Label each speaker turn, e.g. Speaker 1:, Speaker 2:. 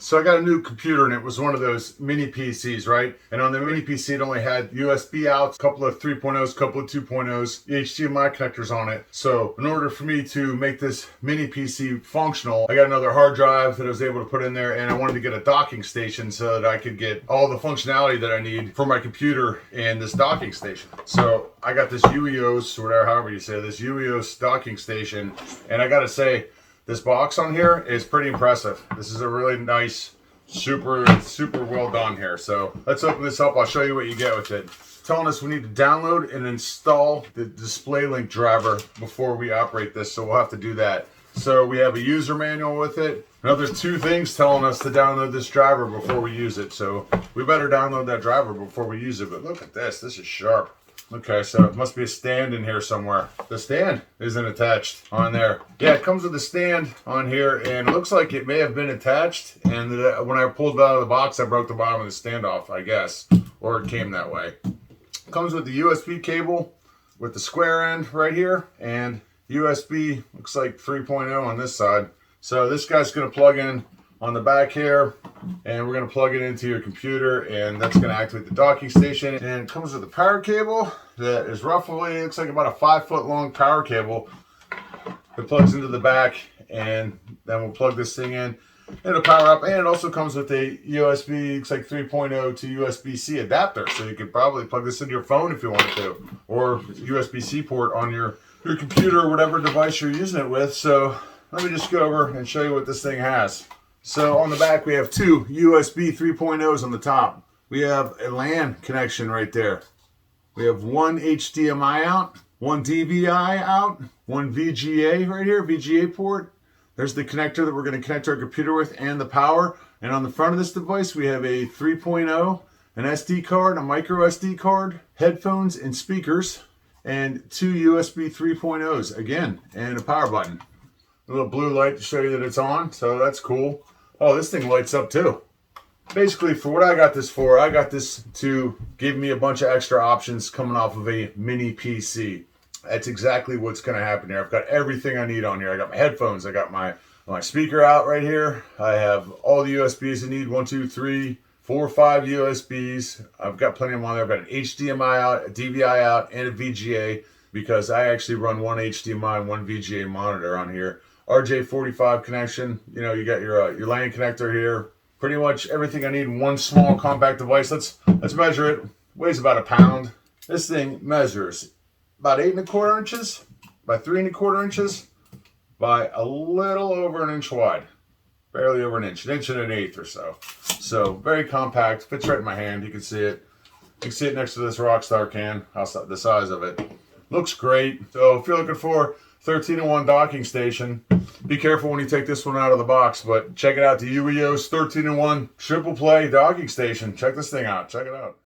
Speaker 1: So I got a new computer and it was one of those mini PCs, right? And on the mini PC, it only had USB outs, a couple of 3.0s, a couple of 2.0s, HDMI connectors on it. So in order for me to make this mini PC functional, I got another hard drive that I was able to put in there, and I wanted to get a docking station so that I could get all the functionality that I need for my computer in this docking station. So I got this Uoeos, or whatever, however you say, this Uoeos docking station, and I gotta say, this box on here is pretty impressive. This is a really nice, super well done here. So let's open this up. I'll show you what you get with it. It's telling us we need to download and install the display link driver before we operate this, so we'll have to do that. So we have a user manual with it. Another two things telling us to download this driver before we use it. So we better download that driver before we use it. But look at this. This is sharp. Okay, so it must be a stand in here somewhere. The stand isn't attached on there. Yeah, it comes with a stand on here, and it looks like it may have been attached. And when I pulled it out of the box, I broke the bottom of the stand off, I guess. Or it came that way. It comes with the USB cable with the square end right here, and USB, looks like 3.0 on this side. So this guy's going to plug in on the back here, and we're going to plug it into your computer, and that's going to activate the docking station. And it comes with a power cable that is roughly, looks like about a 5-foot long power cable. It plugs into the back, and then we'll plug this thing in. It'll power up, and it also comes with a USB, looks like 3.0 to USB-C adapter, so you could probably plug this into your phone if you wanted to, or USB-C port on your computer or whatever device you're using it with. So let me just go over and show you what this thing has. So on the back, we have two USB 3.0s on the top. We have a LAN connection right there. We have one HDMI out, one DVI out, one VGA right here, VGA port. There's the connector that we're going to connect our computer with, and the power. And on the front of this device, we have a 3.0, an SD card, a micro SD card, headphones, and speakers, and two USB 3.0s again, and a power button. A little blue light to show you that it's on, so that's cool. Oh, this thing lights up too. Basically, for what I got this for, I got this to give me a bunch of extra options coming off of a mini PC. That's exactly what's going to happen here. I've got everything I need on here. I got my headphones. I got my speaker out right here. I have all the USBs I need. 1, 2, 3, 4, 5 USBs. I've got plenty of them on there. I've got an HDMI out, a DVI out, and a VGA, because I actually run one HDMI and one VGA monitor on here. RJ45 connection. You know, you got your LAN connector here. Pretty much everything I need in one small compact device. Let's measure it. Weighs about a pound. This thing measures about 8 1/4 inches by 3 1/4 inches by a little over an inch wide. Barely over an inch and an eighth or so. So very compact. Fits right in my hand. You can see it. You can see it next to this Rockstar can. The size of it. Looks great. So if you're looking for 13-in-1 docking station, be careful when you take this one out of the box, but check it out, the Uoeos 13-in-1 triple play docking station. Check this thing out. Check it out.